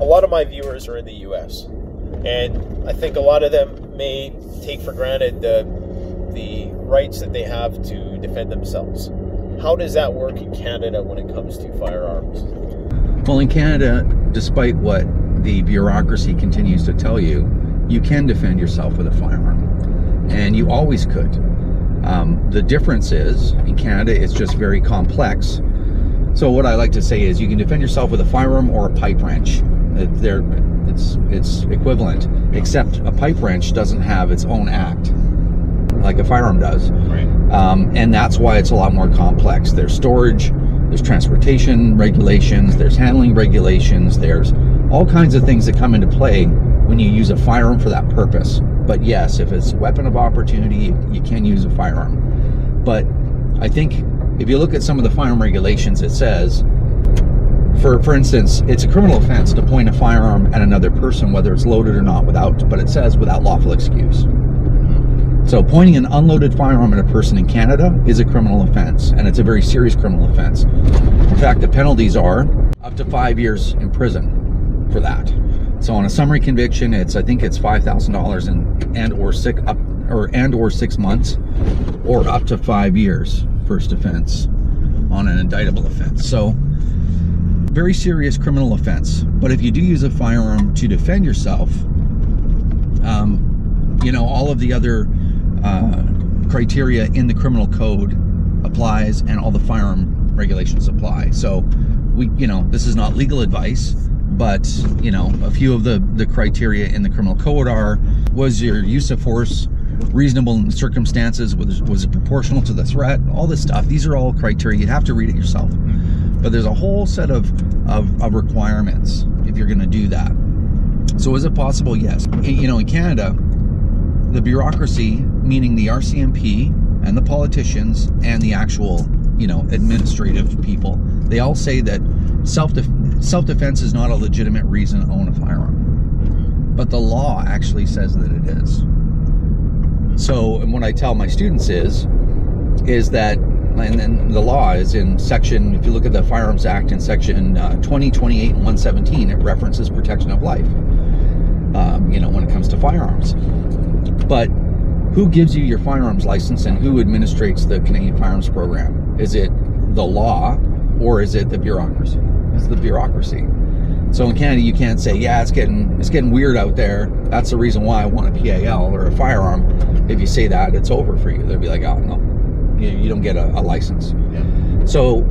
a lot of my viewers are in the US, and I think a lot of them may take for granted the rights that they have to defend themselves. How does that work in Canada when it comes to firearms? Well, in Canada, despite what the bureaucracy continues to tell you, you can defend yourself with a firearm, and you always could. The difference is, in Canada, it's just very complex. So what I like to say is you can defend yourself with a firearm or a pipe wrench. It's equivalent, except a pipe wrench doesn't have its own act like a firearm does. Right. And that's why it's a lot more complex. There's storage, there's transportation regulations, there's handling regulations, there's all kinds of things that come into play when you use a firearm for that purpose. But yes, if it's a weapon of opportunity, you can use a firearm. But I think if you look at some of the firearm regulations, it says, for instance, it's a criminal offense to point a firearm at another person, whether it's loaded or not, but it says without lawful excuse. So pointing an unloaded firearm at a person in Canada is a criminal offense, and it's a very serious criminal offense. In fact, the penalties are up to 5 years in prison for that. So on a summary conviction, I think it's $5,000 and or 6 months, or up to 5 years first offense on an indictable offense. So very serious criminal offense. But if you do use a firearm to defend yourself, you know, all of the other criteria in the criminal code applies, and all the firearm regulations apply. So this is not legal advice, but a few of the criteria in the criminal code are: was your use of force reasonable in the circumstances? Was it proportional to the threat? All this stuff. These are all criteria. You'd have to read it yourself. But there's a whole set of requirements if you're going to do that. So is it possible? Yes. In Canada, the bureaucracy, meaning the RCMP and the politicians and the actual, administrative people, they all say that self-defense is not a legitimate reason to own a firearm. But the law actually says that it is. So, and what I tell my students is that, and then the law is in section, if you look at the Firearms Act in section 20, 28, and 117, it references protection of life, when it comes to firearms. But who gives you your firearms license and who administrates the Canadian Firearms Program? Is it the law or is it the bureaucracy? It's the bureaucracy. So in Canada, you can't say, yeah, it's getting weird out there. That's the reason why I want a PAL or a firearm. If you say that, it's over for you. They'll be like, oh, no, you don't get a license. Yeah. So,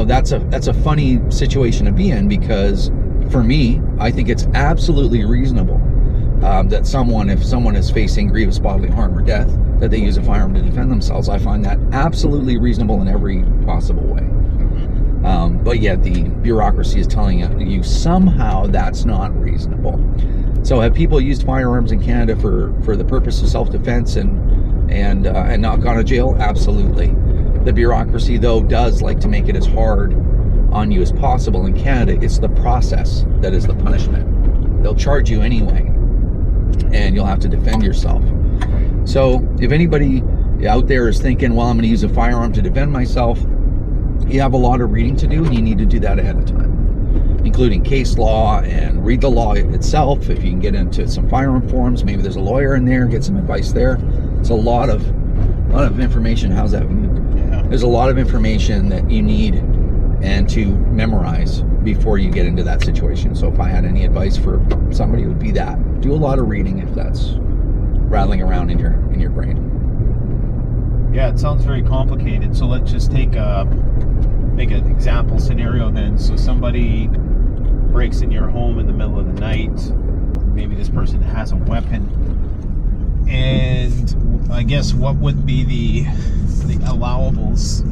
that's a funny situation to be in, because for me, I think it's absolutely reasonable that if someone is facing grievous bodily harm or death, that they use a firearm to defend themselves. I find that absolutely reasonable in every possible way. But yet the bureaucracy is telling you somehow that's not reasonable. So have people used firearms in Canada for the purpose of self-defense and not gone to jail? Absolutely. The bureaucracy, though, does like to make it as hard on you as possible. In Canada, it's the process that is the punishment. They'll charge you anyway, and you'll have to defend yourself. So if anybody out there is thinking, well, I'm going to use a firearm to defend myself, you have a lot of reading to do, and you need to do that ahead of time, including case law, and read the law itself. If you can get into some firearm forums, maybe there's a lawyer in there, get some advice there. It's a lot of information. How's that? Yeah. There's a lot of information that you need and to memorize before you get into that situation. So if I had any advice for somebody, it would be that. Do a lot of reading if that's rattling around in your brain. Yeah, it sounds very complicated. So let's just make an example scenario then. So somebody breaks in your home in the middle of the night. Maybe this person has a weapon. And I guess what would be the allowables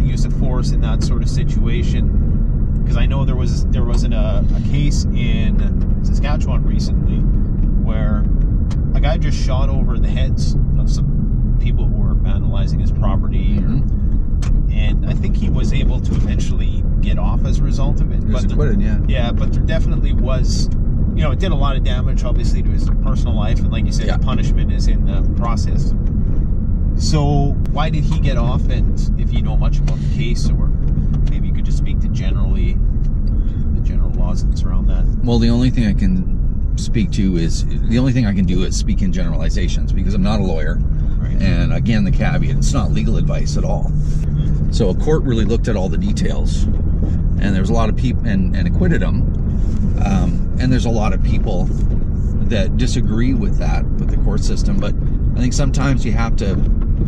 use of force in that sort of situation? Because I know there wasn't a case in Saskatchewan recently where a guy just shot over the heads of some people who were vandalizing his property, and I think he was able to eventually get off as a result of it. He was acquitted, yeah. Yeah, but there definitely was, it did a lot of damage, obviously, to his personal life, and like you said, the punishment is in the process. So why did he get off? And if you know much about the case, or maybe you could just speak to the general laws that surround that. Well, the only thing I can speak to is, the only thing I can do is speak in generalizations, because I'm not a lawyer. Right. And again, the caveat, it's not legal advice at all. So a court really looked at all the details, and there was a lot of people, and acquitted them. And there's a lot of people that disagree with that, with the court system. But I think sometimes you have to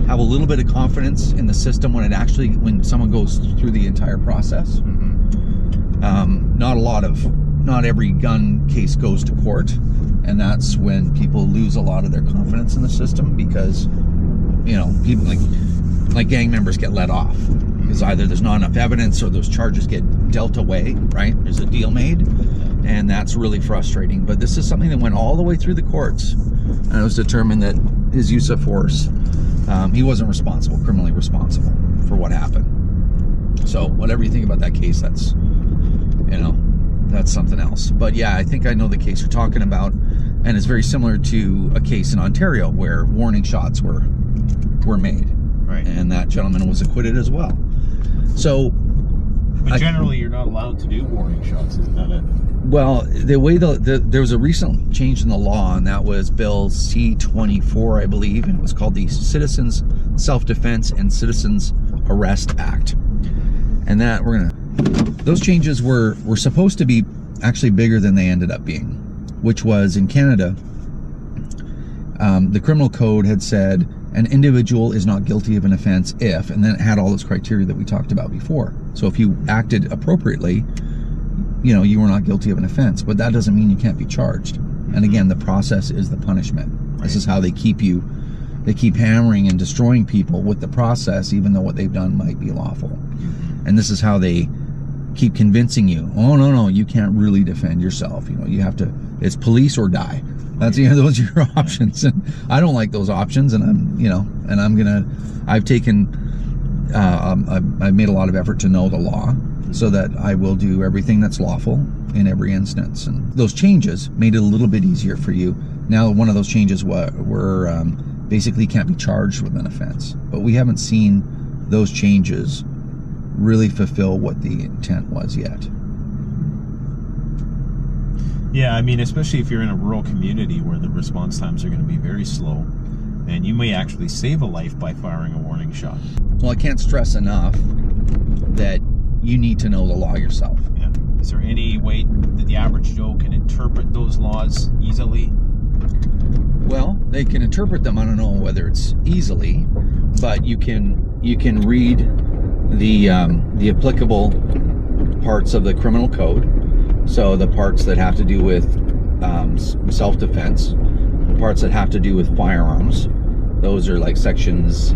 have a little bit of confidence in the system when someone goes through the entire process. Not every gun case goes to court, and that's when people lose a lot of their confidence in the system, because, you know, people like gang members get let off because either there's not enough evidence or those charges get dealt away, right? There's a deal made, and that's really frustrating. But this is something that went all the way through the courts, and it was determined that his use of force, he wasn't responsible, criminally responsible for what happened. So whatever you think about that case, that's, you know, that's something else. But yeah, I think I know the case you're talking about, and it's very similar to a case in Ontario where warning shots were made. Right. And that gentleman was acquitted as well. So, but generally, you're not allowed to do warning shots, isn't that it? Well, the way there was a recent change in the law, and that was Bill C-24, I believe, and it was called the Citizens Self-Defense and Citizens Arrest Act. And that those changes were supposed to be actually bigger than they ended up being, which was in Canada. The criminal code had said an individual is not guilty of an offense if, and then it had all those criteria that we talked about before. So if you acted appropriately, you know, you were not guilty of an offense, but that doesn't mean you can't be charged. And again, the process is the punishment. Right. This is how they keep hammering and destroying people with the process, even though what they've done might be lawful. And this is how they keep convincing you, oh, no, you can't really defend yourself. You know, you have to, it's police or die. That's, you know, those are your options. And I don't like those options, and I've made a lot of effort to know the law so that I will do everything that's lawful in every instance. And those changes made it a little bit easier for you. Now, one of those changes were basically can't be charged with an offense. But we haven't seen those changes really fulfill what the intent was yet. Yeah, I mean, especially if you're in a rural community where the response times are going to be very slow, and you may actually save a life by firing a warning shot. Well, I can't stress enough that you need to know the law yourself. Yeah. Is there any way that the average Joe can interpret those laws easily? Well, they can interpret them. I don't know whether it's easily, but you can read the applicable parts of the criminal code. So the parts that have to do with self-defense, parts that have to do with firearms, those are like sections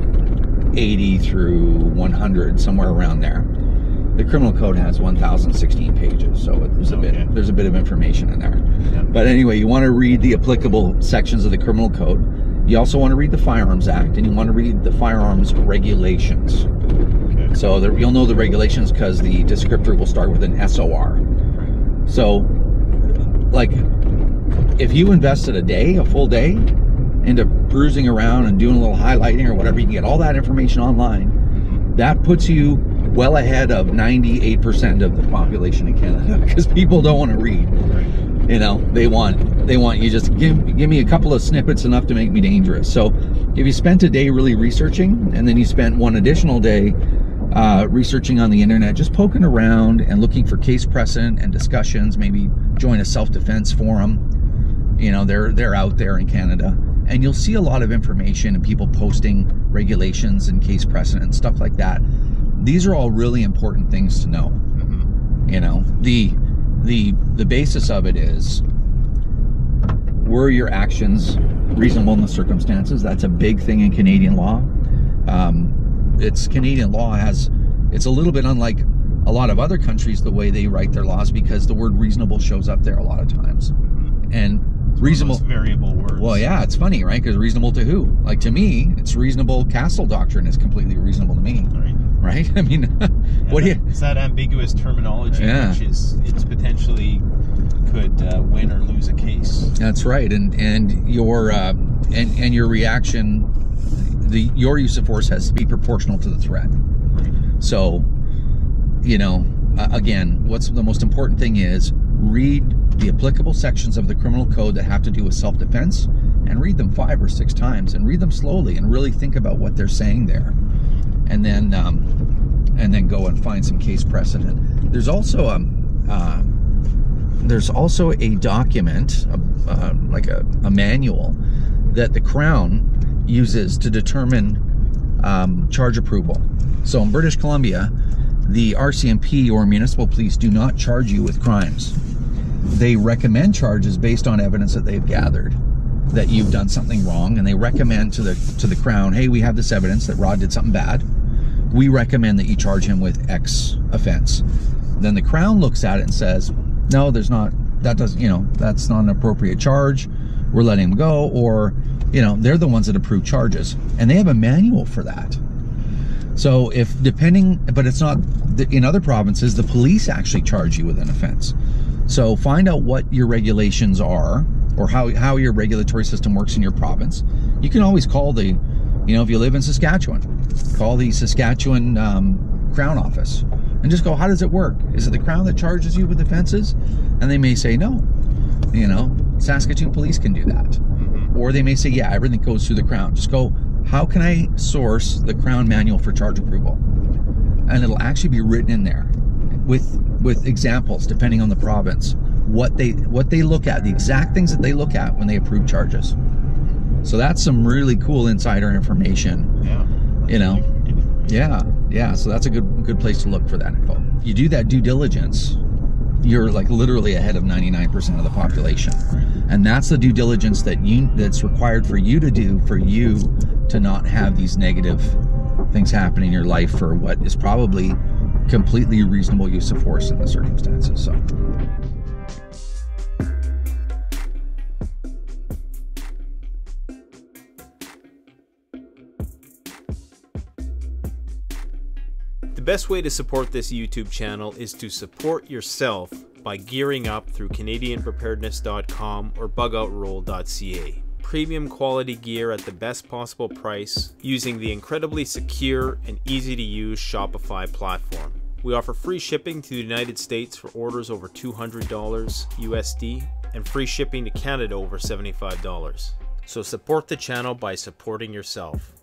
80 through 100, somewhere around there. The criminal code has 1,016 pages, so there's a bit of information in there. Yeah. But anyway, you want to read the applicable sections of the criminal code. You also want to read the Firearms Act, and you want to read the firearms regulations. Okay. So you'll know the regulations because the descriptor will start with an SOR. So, like, if you invested a full day, into perusing around and doing a little highlighting or whatever, you can get all that information online. That puts you well ahead of 98% of the population in Canada, because people don't want to read. Right. You know, they want you just give me a couple of snippets enough to make me dangerous. So if you spent a day really researching, and then you spent one additional day researching on the internet, just poking around and looking for case precedent and discussions, maybe join a self-defense forum. You know, they're out there in Canada, and you'll see a lot of information and people posting regulations and case precedent and stuff like that. These are all really important things to know. Mm-hmm. You know, the basis of it is, were your actions reasonable in the circumstances? That's a big thing in Canadian law. Canadian law it's a little bit unlike a lot of other countries, the way they write their laws, because the word reasonable shows up there a lot of times. And reasonable, variable words. Well, yeah, it's funny, right? Because reasonable to who? Like, to me, it's reasonable. Castle doctrine is completely reasonable to me. Right? I mean, what do you? It's that ambiguous terminology, which it's potentially could win or lose a case. That's right, and your reaction, your use of force has to be proportional to the threat. Right. So, you know, again, what's the most important thing is read the applicable sections of the criminal code that have to do with self-defense, and read them 5 or 6 times, and read them slowly, and really think about what they're saying there, and then go and find some case precedent. There's also a document, like a manual, that the Crown uses to determine charge approval. So in British Columbia, the RCMP or municipal police do not charge you with crimes. They recommend charges based on evidence that they've gathered that you've done something wrong, and they recommend to the Crown, hey, we have this evidence that Rod did something bad. We recommend that you charge him with X offense. Then the Crown looks at it and says, no, there's not, that doesn't, you know, that's not an appropriate charge. We're letting him go. Or, you know, they're the ones that approve charges, and they have a manual for that. So if depending, but it's not, in other provinces, the police actually charge you with an offense. So find out what your regulations are, or how your regulatory system works in your province. You can always call the, you know, if you live in Saskatchewan, call the Saskatchewan Crown office and just go, how does it work? Is it the Crown that charges you with offenses? And they may say no. You know, Saskatchewan police can do that. Or they may say, yeah, everything goes through the Crown. Just go, how can I source the Crown manual for charge approval? And it'll actually be written in there with examples, depending on the province, what they look at, the exact things that they look at when they approve charges. So that's some really cool insider information. Yeah. You know, yeah. So that's a good place to look for that info. You do that due diligence, you're like literally ahead of 99% of the population, and that's the due diligence that's required for you to do, for you to not have these negative things happen in your life for what is probably completely reasonable use of force in the circumstances. So. The best way to support this YouTube channel is to support yourself by gearing up through CanadianPreparedness.com or BugoutRoll.ca. Premium quality gear at the best possible price using the incredibly secure and easy to use Shopify platform. We offer free shipping to the United States for orders over $200 USD and free shipping to Canada over $75. So support the channel by supporting yourself.